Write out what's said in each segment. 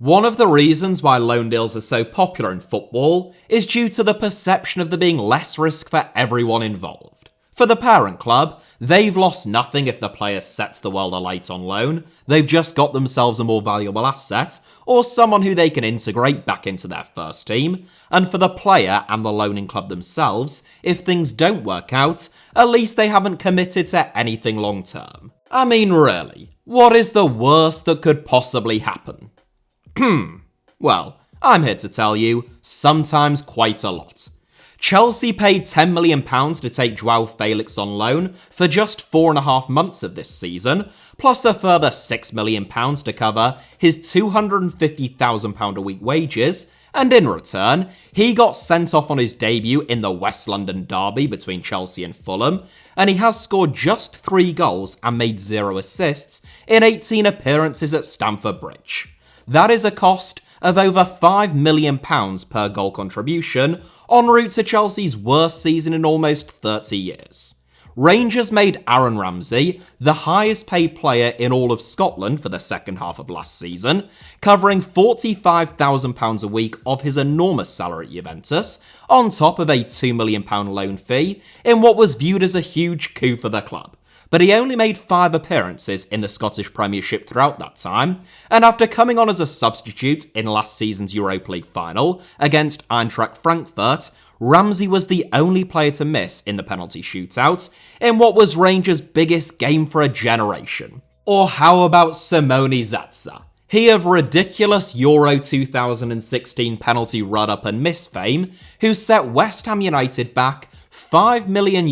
One of the reasons why loan deals are so popular in football is due to the perception of there being less risk for everyone involved. For the parent club, they've lost nothing if the player sets the world alight on loan, they've just got themselves a more valuable asset, or someone who they can integrate back into their first team, and for the player and the loaning club themselves, if things don't work out, at least they haven't committed to anything long term. I mean, really, what is the worst that could possibly happen? Well, I'm here to tell you, sometimes quite a lot. Chelsea paid £10 million to take Joao Felix on loan for just 4.5 months of this season, plus a further £6 million to cover his £250,000 a week wages, and in return, he got sent off on his debut in the West London derby between Chelsea and Fulham, and he has scored just 3 goals and made 0 assists in 18 appearances at Stamford Bridge. That is a cost of over £5 million per goal contribution, en route to Chelsea's worst season in almost 30 years. Rangers made Aaron Ramsey the highest paid player in all of Scotland for the second half of last season, covering £45,000 a week of his enormous salary at Juventus, on top of a £2 million loan fee, in what was viewed as a huge coup for the club. But he only made 5 appearances in the Scottish Premiership throughout that time, and after coming on as a substitute in last season's Europa League final against Eintracht Frankfurt, Ramsey was the only player to miss in the penalty shootout in what was Rangers' biggest game for a generation. Or how about Simone Zaza? He of ridiculous Euro 2016 penalty run-up and miss fame, who set West Ham United back €5 million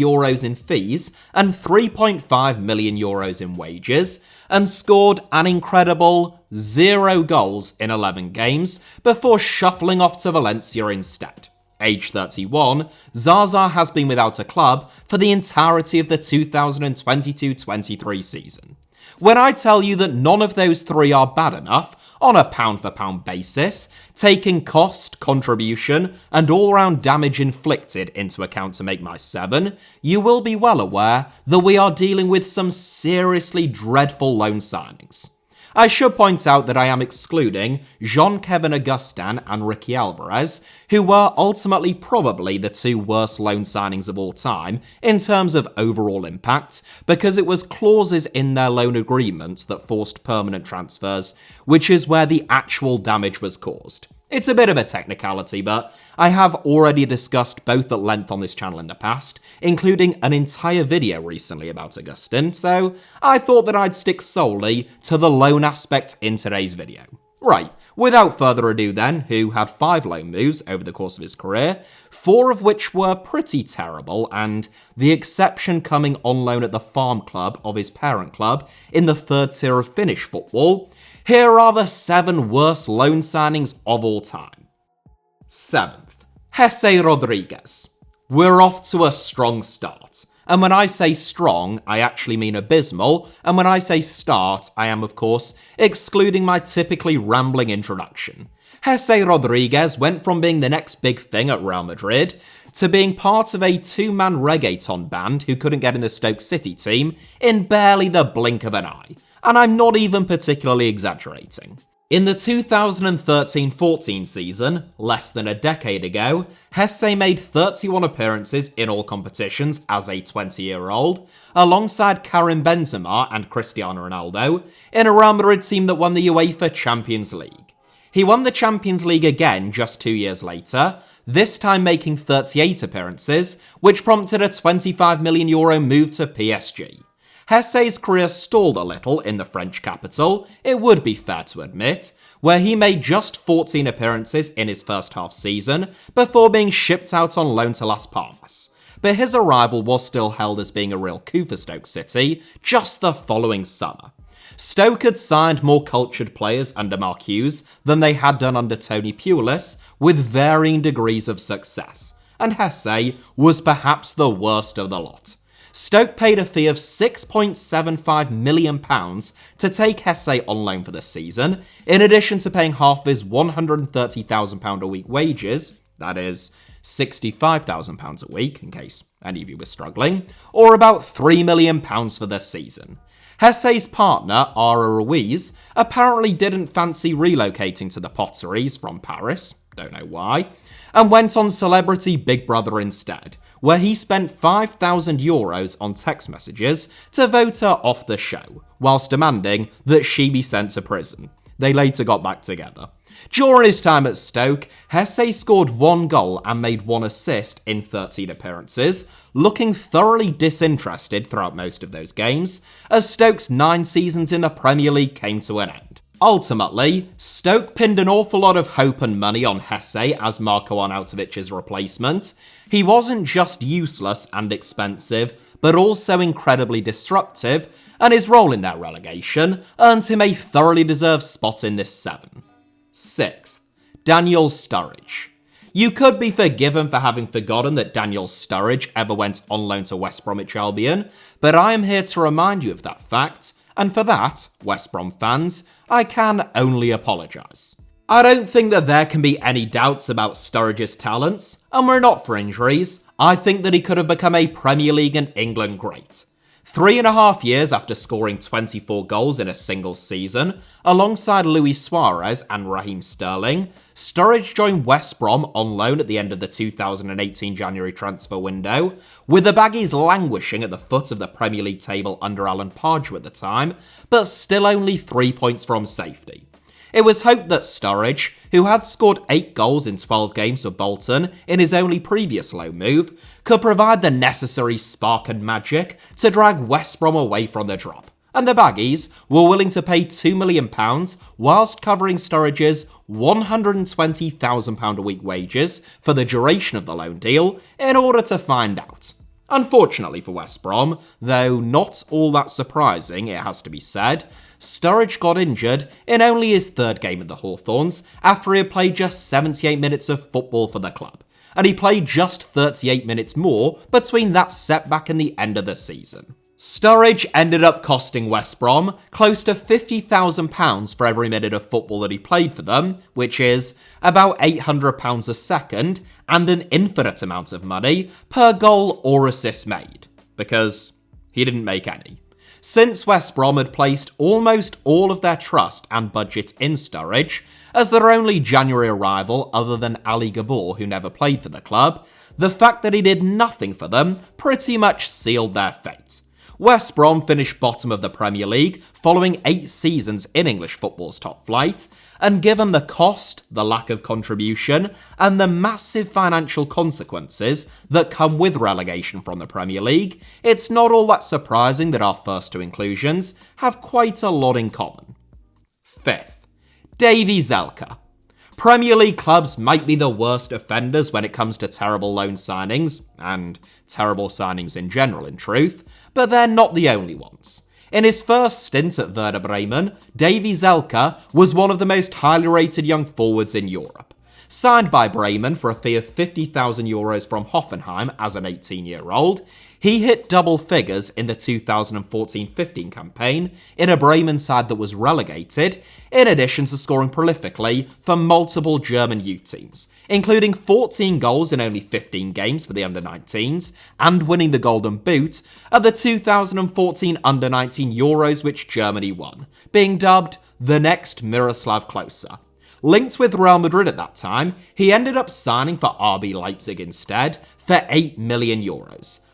in fees and €3.5 million in wages, and scored an incredible 0 goals in 11 games before shuffling off to Valencia instead. Age 31, Zaza has been without a club for the entirety of the 2022-23 season. When I tell you that none of those 3 are bad enough, on a pound-for-pound basis, taking cost, contribution, and all-round damage inflicted into account to make my 7, you will be well aware that we are dealing with some seriously dreadful loan signings. I should point out that I am excluding Jean-Kevin Augustin and Ricky Alvarez, who were ultimately probably the 2 worst loan signings of all time in terms of overall impact, because it was clauses in their loan agreements that forced permanent transfers, which is where the actual damage was caused. It's a bit of a technicality, but I have already discussed both at length on this channel in the past, including an entire video recently about Augustin, so I thought that I'd stick solely to the loan aspect in today's video. Right, without further ado then, who had 5 loan moves over the course of his career, 4 of which were pretty terrible, and the exception coming on loan at the farm club of his parent club in the 3rd tier of Finnish football. Here are the 7 worst loan signings of all time. 7th, Jesse Rodriguez. We're off to a strong start. And when I say strong, I actually mean abysmal, and when I say start, I am of course excluding my typically rambling introduction. Jesse Rodriguez went from being the next big thing at Real Madrid to being part of a 2-man reggaeton band who couldn't get in the Stoke City team in barely the blink of an eye. And I'm not even particularly exaggerating. In the 2013-14 season, less than a decade ago, Jesse made 31 appearances in all competitions as a 20-year-old, alongside Karim Benzema and Cristiano Ronaldo, in a Real Madrid team that won the UEFA Champions League. He won the Champions League again just 2 years later, this time making 38 appearances, which prompted a €25 million move to PSG. Jesse's career stalled a little in the French capital, it would be fair to admit, where he made just 14 appearances in his first half season before being shipped out on loan to Las Palmas. But his arrival was still held as being a real coup for Stoke City just the following summer. Stoke had signed more cultured players under Mark Hughes than they had done under Tony Pulis, with varying degrees of success, and Jesse was perhaps the worst of the lot. Stoke paid a fee of £6.75 million to take Jesse on loan for the season, in addition to paying half of his £130,000 a week wages, that is, £65,000 a week, in case any of you were struggling, or about £3 million for the season. Jesse's partner, Ara Ruiz, apparently didn't fancy relocating to the Potteries from Paris, don't know why, and went on Celebrity Big Brother instead, where he spent €5,000 on text messages to vote her off the show, whilst demanding that she be sent to prison. They later got back together. During his time at Stoke, Jesse scored 1 goal and made 1 assist in 13 appearances, looking thoroughly disinterested throughout most of those games, as Stoke's 9 seasons in the Premier League came to an end. Ultimately, Stoke pinned an awful lot of hope and money on Jesse as Marko Arnautovic's replacement. He wasn't just useless and expensive, but also incredibly disruptive, and his role in that relegation earned him a thoroughly deserved spot in this 7. 6th, Daniel Sturridge. You could be forgiven for having forgotten that Daniel Sturridge ever went on loan to West Bromwich Albion, but I am here to remind you of that fact, and for that, West Brom fans, I can only apologise. I don't think that there can be any doubts about Sturridge's talents, and were it not for injuries, I think that he could have become a Premier League and England great. 3.5 years after scoring 24 goals in a single season, alongside Luis Suarez and Raheem Sterling, Sturridge joined West Brom on loan at the end of the 2018 January transfer window, with the Baggies languishing at the foot of the Premier League table under Alan Pardew at the time, but still only 3 points from safety. It was hoped that Sturridge, who had scored 8 goals in 12 games for Bolton in his only previous loan move, could provide the necessary spark and magic to drag West Brom away from the drop, and the Baggies were willing to pay £2 million whilst covering Sturridge's £120,000 a week wages for the duration of the loan deal in order to find out. Unfortunately for West Brom, though not all that surprising, it has to be said, Sturridge got injured in only his 3rd game at the Hawthorns after he had played just 78 minutes of football for the club, and he played just 38 minutes more between that setback and the end of the season. Sturridge ended up costing West Brom close to £50,000 for every minute of football that he played for them, which is about £800 a second and an infinite amount of money per goal or assist made, because he didn't make any. Since West Brom had placed almost all of their trust and budget in Sturridge, as their only January arrival other than Ali Gabor, who never played for the club, the fact that he did nothing for them pretty much sealed their fate. West Brom finished bottom of the Premier League following 8 seasons in English football's top flight, and given the cost, the lack of contribution, and the massive financial consequences that come with relegation from the Premier League, it's not all that surprising that our first 2 inclusions have quite a lot in common. 5th, Davey Zalka. Premier League clubs might be the worst offenders when it comes to terrible loan signings, and terrible signings in general in truth, but they're not the only ones. In his first stint at Werder Bremen, Davey Zalka was one of the most highly rated young forwards in Europe. Signed by Bremen for a fee of €50,000 from Hoffenheim as an 18-year-old, he hit double figures in the 2014-15 campaign in a Bremen side that was relegated, in addition to scoring prolifically for multiple German youth teams, including 14 goals in only 15 games for the under-19s and winning the Golden Boot at the 2014 under-19 Euros which Germany won, being dubbed the next Miroslav Klose. Linked with Real Madrid at that time, he ended up signing for RB Leipzig instead for €8 million,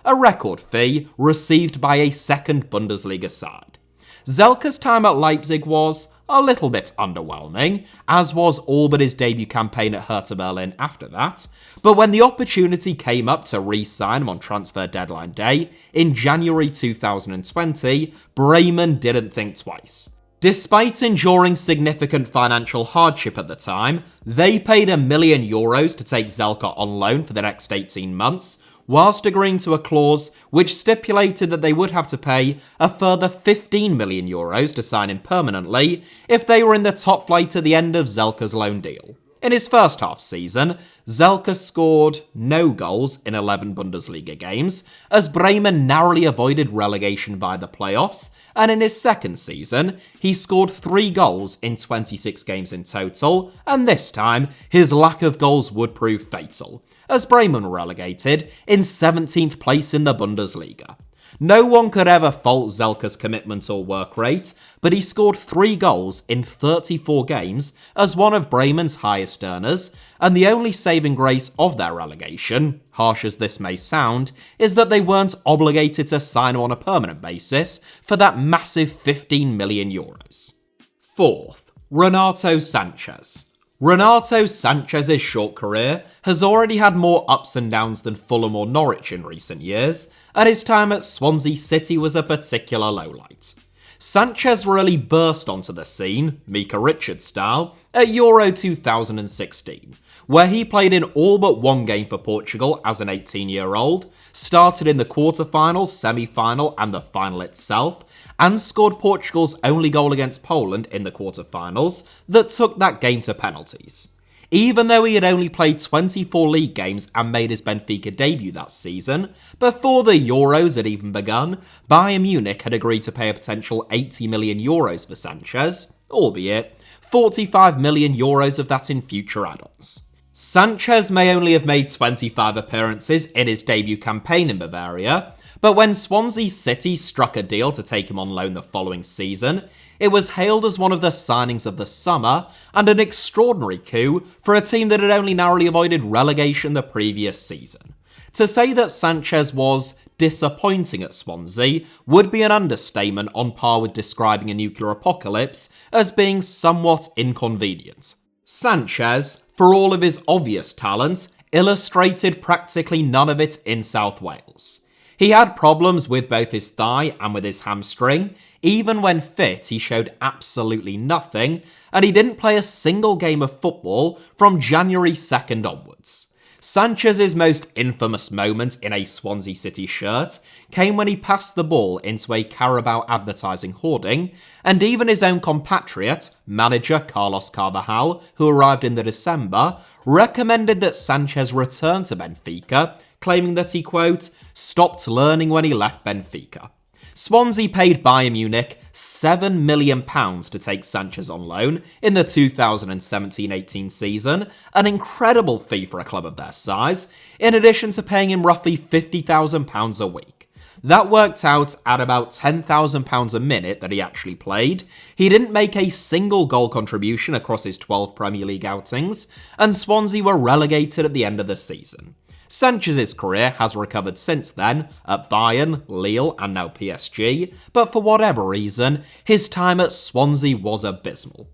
a record fee received by a second Bundesliga side. Zelka's time at Leipzig was a little bit underwhelming, as was all but his debut campaign at Hertha Berlin after that, but when the opportunity came up to re-sign him on transfer deadline day in January 2020, Bremen didn't think twice. Despite enduring significant financial hardship at the time, they paid €1 million to take Zalka on loan for the next 18 months, whilst agreeing to a clause which stipulated that they would have to pay a further €15 million to sign him permanently if they were in the top flight at the end of Zalka's loan deal. In his first half season, Zalka scored no goals in 11 Bundesliga games, as Bremen narrowly avoided relegation via the playoffs, and in his second season, he scored 3 goals in 26 games in total, and this time, his lack of goals would prove fatal, as Bremen were relegated in 17th place in the Bundesliga. No one could ever fault Zalka's commitment or work rate, but he scored 3 goals in 34 games as one of Bremen's highest earners, and the only saving grace of their relegation, harsh as this may sound, is that they weren't obligated to sign him on a permanent basis for that massive 15 million euros. Fourth, Renato Sanchez. Renato Sanchez's short career has already had more ups and downs than Fulham or Norwich in recent years, and his time at Swansea City was a particular lowlight. Sanchez really burst onto the scene, Mika Richards style, at Euro 2016, where he played in all but one game for Portugal as an 18-year-old, started in the quarter-final, semi-final and the final itself, and scored Portugal's only goal against Poland in the quarter-finals that took that game to penalties. Even though he had only played 24 league games and made his Benfica debut that season, before the Euros had even begun, Bayern Munich had agreed to pay a potential 80 million euros for Sanchez, albeit 45 million euros of that in future add-ons. Sanchez may only have made 25 appearances in his debut campaign in Bavaria, but when Swansea City struck a deal to take him on loan the following season, it was hailed as one of the signings of the summer and an extraordinary coup for a team that had only narrowly avoided relegation the previous season. To say that Sanchez was disappointing at Swansea would be an understatement, on par with describing a nuclear apocalypse as being somewhat inconvenient. Sanchez, for all of his obvious talent, illustrated practically none of it in South Wales. He had problems with both his thigh and with his hamstring. Even when fit, he showed absolutely nothing, and he didn't play a single game of football from January 2nd onwards. Sanchez's most infamous moment in a Swansea City shirt came when he passed the ball into a Carabao advertising hoarding, and even his own compatriot, manager Carlos Carvajal, who arrived in the December, recommended that Sanchez return to Benfica, claiming that he, quote, stopped learning when he left Benfica. Swansea paid Bayern Munich £7 million to take Sanchez on loan in the 2017-18 season, an incredible fee for a club of their size, in addition to paying him roughly £50,000 a week. That worked out at about £10,000 a minute that he actually played. He didn't make a single goal contribution across his 12 Premier League outings, and Swansea were relegated at the end of the season. Sanchez's career has recovered since then, at Bayern, Lille and now PSG, but for whatever reason, his time at Swansea was abysmal.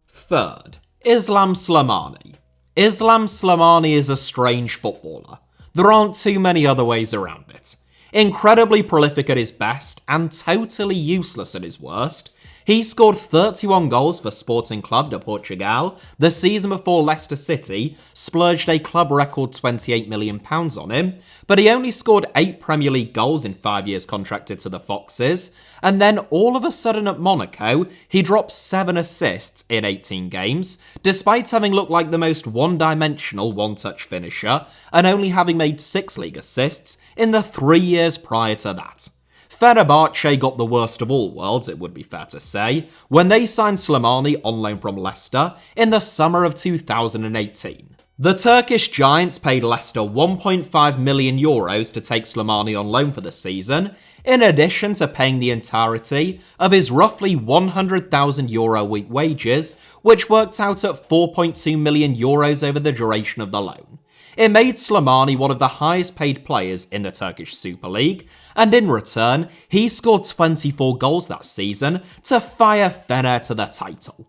Third, Islam Slimani. Islam Slimani is a strange footballer. There aren't too many other ways around it. Incredibly prolific at his best and totally useless at his worst, he scored 31 goals for Sporting Club de Portugal the season before Leicester City splurged a club record £28 million on him, but he only scored 8 Premier League goals in 5 years contracted to the Foxes, and then all of a sudden at Monaco, he dropped 7 assists in 18 games, despite having looked like the most one-dimensional one-touch finisher and only having made 6 league assists in the 3 years prior to that. Fenerbahce got the worst of all worlds, it would be fair to say, when they signed Slimani on loan from Leicester in the summer of 2018. The Turkish giants paid Leicester €1.5 million to take Slimani on loan for the season, in addition to paying the entirety of his roughly €100,000 a week wages, which worked out at €4.2 million over the duration of the loan. It made Slimani one of the highest paid players in the Turkish Super League, and in return, he scored 24 goals that season to fire Fener to the title.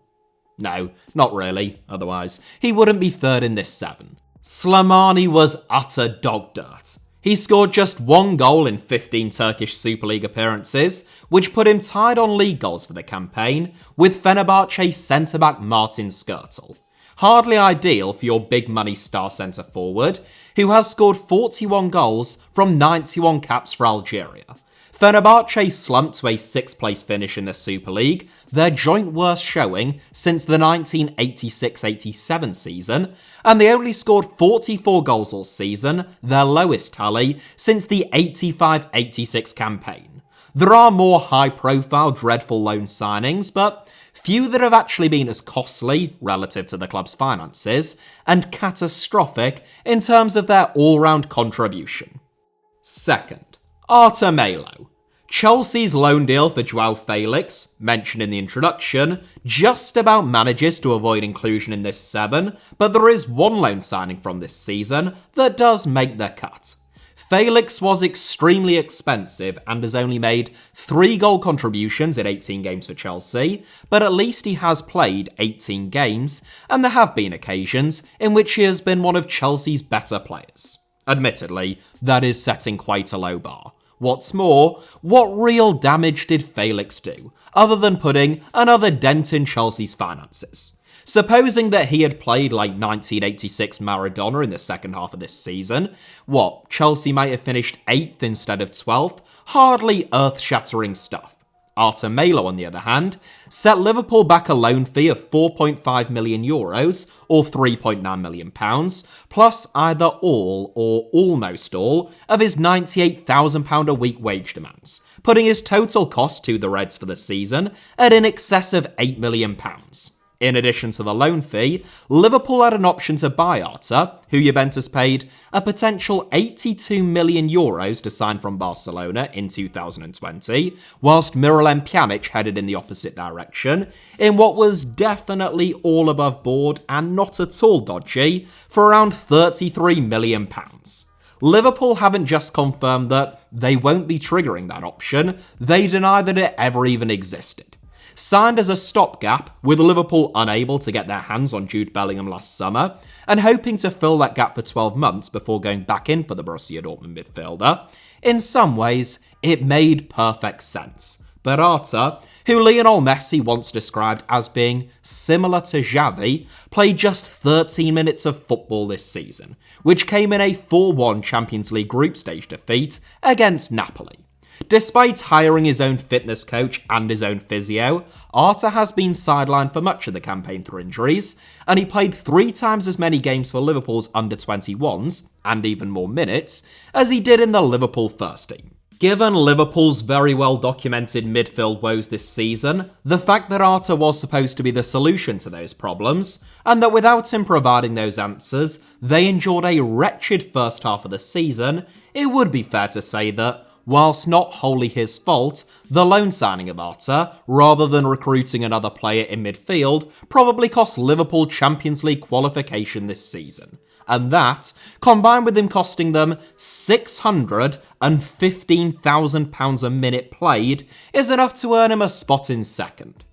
No, not really, otherwise he wouldn't be third in this 7. Slimani was utter dog dirt. He scored just 1 goal in 15 Turkish Super League appearances, which put him tied on league goals for the campaign with Fenerbahce centre-back Martin Skrtel. Hardly ideal for your big money star centre forward, who has scored 41 goals from 91 caps for Algeria. Fenerbahce slumped to a 6th place finish in the Super League, their joint worst showing since the 1986-87 season, and they only scored 44 goals all season, their lowest tally since the 85-86 campaign. There are more high-profile, dreadful loan signings, but few that have actually been as costly relative to the club's finances and catastrophic in terms of their all-round contribution. Second, Arthur Melo. Chelsea's loan deal for Joao Felix, mentioned in the introduction, just about manages to avoid inclusion in this 7, but there is one loan signing from this season that does make the cut. Felix was extremely expensive and has only made 3 goal contributions in 18 games for Chelsea, but at least he has played 18 games, and there have been occasions in which he has been one of Chelsea's better players. Admittedly, that is setting quite a low bar. What's more, what real damage did Felix do, other than putting another dent in Chelsea's finances? Supposing that he had played like 1986 Maradona in the second half of this season, Chelsea might have finished 8th instead of 12th? Hardly earth-shattering stuff. Arthur Melo, on the other hand, set Liverpool back a loan fee of €4.5 million, or £3.9 million, plus either all or almost all of his £98,000 a week wage demands, putting his total cost to the Reds for the season at in excess of £8 million. In addition to the loan fee, Liverpool had an option to buy Arthur, who Juventus paid a potential €82 million to sign from Barcelona in 2020, whilst Miralem Pjanic headed in the opposite direction, in what was definitely all above board and not at all dodgy, for around £33 million. Liverpool haven't just confirmed that they won't be triggering that option, they deny that it ever even existed. Signed as a stopgap, with Liverpool unable to get their hands on Jude Bellingham last summer, and hoping to fill that gap for 12 months before going back in for the Borussia Dortmund midfielder, in some ways, it made perfect sense. But Arthur, who Lionel Messi once described as being similar to Xavi, played just 13 minutes of football this season, which came in a 4-1 Champions League group stage defeat against Napoli. Despite hiring his own fitness coach and his own physio, Arthur has been sidelined for much of the campaign through injuries, and he played 3 times as many games for Liverpool's under-21s, and even more minutes, as he did in the Liverpool first team. Given Liverpool's very well-documented midfield woes this season, the fact that Arthur was supposed to be the solution to those problems, and that without him providing those answers, they endured a wretched first half of the season, it would be fair to say that, whilst not wholly his fault, the loan signing of Arthur, rather than recruiting another player in midfield, probably cost Liverpool Champions League qualification this season. And that, combined with him costing them £615,000 a minute played, is enough to earn him a spot in second.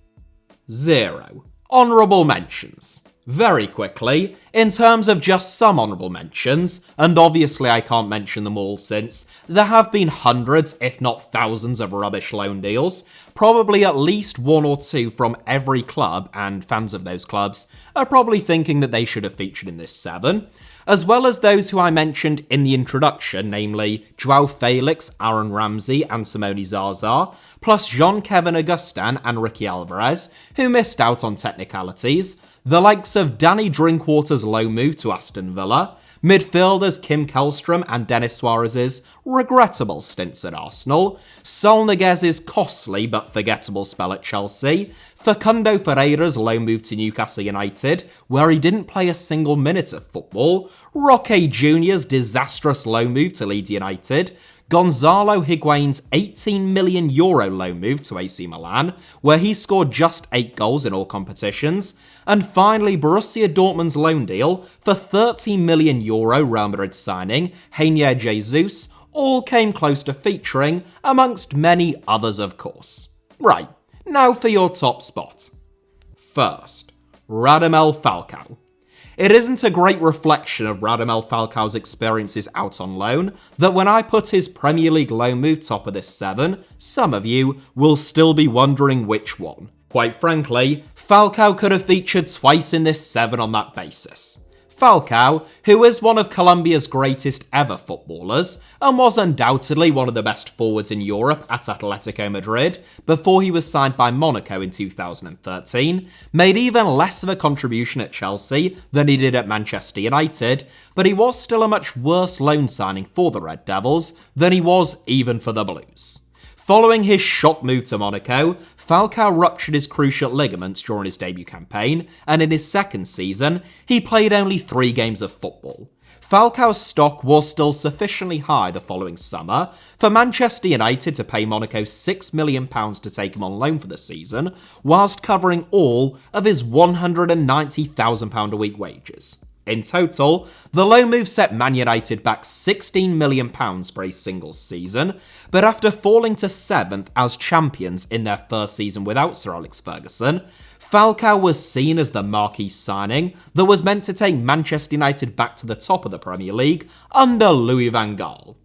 0. Honourable mentions. Very quickly, in terms of just some honourable mentions, and obviously I can't mention them all since there have been hundreds, if not thousands, of rubbish loan deals, probably at least 1 or 2 from every club, and fans of those clubs are probably thinking that they should have featured in this 7, as well as those who I mentioned in the introduction, namely Joao Felix, Aaron Ramsey and Simone Zaza, plus Jean-Kevin Augustin and Ricky Alvarez, who missed out on technicalities, the likes of Danny Drinkwater's loan move to Aston Villa, midfielders Kim Källström and Denis Suarez's regrettable stints at Arsenal, Sol Niguez's costly but forgettable spell at Chelsea, Facundo Ferreira's loan move to Newcastle United, where he didn't play a single minute of football, Roque Jr.'s disastrous loan move to Leeds United, Gonzalo Higuain's €18 million loan move to AC Milan, where he scored just 8 goals in all competitions, and finally Borussia Dortmund's loan deal for €30 million Real Madrid signing Reinier Jesus, all came close to featuring, amongst many others of course. Right, now for your top spot. First, Radamel Falcao. It isn't a great reflection of Radamel Falcao's experiences out on loan that when I put his Premier League loan move top of this 7, some of you will still be wondering which one. Quite frankly, Falcao could have featured twice in this 7 on that basis. Falcao, who is one of Colombia's greatest ever footballers, and was undoubtedly one of the best forwards in Europe at Atletico Madrid before he was signed by Monaco in 2013, made even less of a contribution at Chelsea than he did at Manchester United, but he was still a much worse loan signing for the Red Devils than he was even for the Blues. Following his shock move to Monaco, Falcao ruptured his cruciate ligaments during his debut campaign, and in his second season, he played only 3 games of football. Falcao's stock was still sufficiently high the following summer for Manchester United to pay Monaco £6 million to take him on loan for the season, whilst covering all of his £190,000 a week wages. In total, the loan move set Man United back £16 million for a single season, but after falling to 7th as champions in their first season without Sir Alex Ferguson, Falcao was seen as the marquee signing that was meant to take Manchester United back to the top of the Premier League under Louis van Gaal.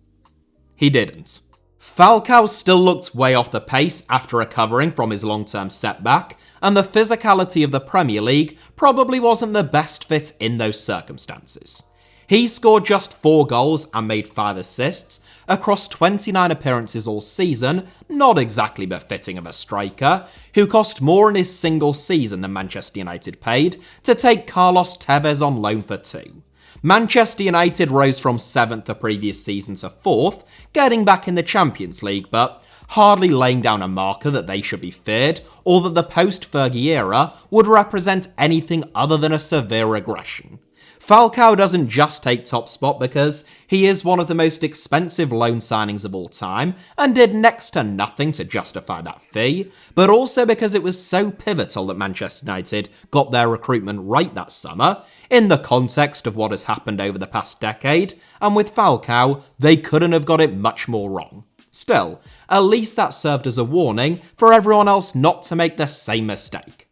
He didn't. Falcao still looked way off the pace after recovering from his long-term setback, and the physicality of the Premier League probably wasn't the best fit in those circumstances. He scored just 4 goals and made 5 assists across 29 appearances all season, not exactly befitting of a striker, who cost more in his single season than Manchester United paid to take Carlos Tevez on loan for 2. Manchester United rose from 7th the previous season to 4th, getting back in the Champions League, but hardly laying down a marker that they should be feared, or that the post-Fergie era would represent anything other than a severe regression. Falcao doesn't just take top spot because he is one of the most expensive loan signings of all time and did next to nothing to justify that fee, but also because it was so pivotal that Manchester United got their recruitment right that summer, in the context of what has happened over the past decade, and with Falcao, they couldn't have got it much more wrong. Still, at least that served as a warning for everyone else not to make the same mistake.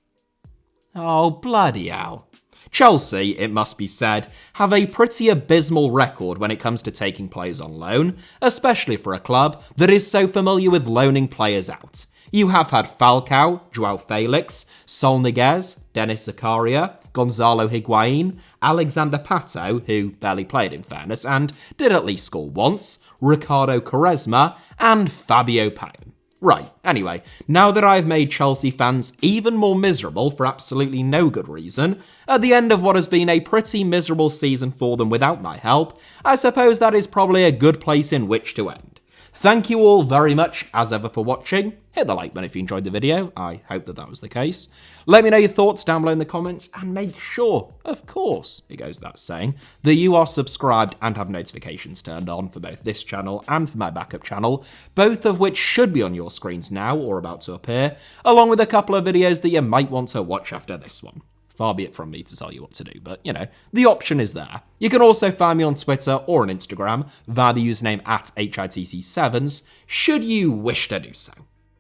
Oh, bloody hell. Chelsea, it must be said, have a pretty abysmal record when it comes to taking players on loan, especially for a club that is so familiar with loaning players out. You have had Falcao, Joao Felix, Sol Niguez, Denis Zakaria, Gonzalo Higuain, Alexander Pato, who barely played in fairness and did at least score once, Ricardo Quaresma, and Fabio Payan. Right, anyway, now that I've made Chelsea fans even more miserable for absolutely no good reason, at the end of what has been a pretty miserable season for them without my help, I suppose that is probably a good place in which to end. Thank you all very much, as ever, for watching. Hit the like button if you enjoyed the video. I hope that was the case. Let me know your thoughts down below in the comments, and make sure, of course, it goes without saying, that you are subscribed and have notifications turned on for both this channel and for my backup channel, both of which should be on your screens now or about to appear, along with a couple of videos that you might want to watch after this one. Far be it from me to tell you what to do, but, you know, the option is there. You can also find me on Twitter or on Instagram via the username @HITC Sevens, should you wish to do so.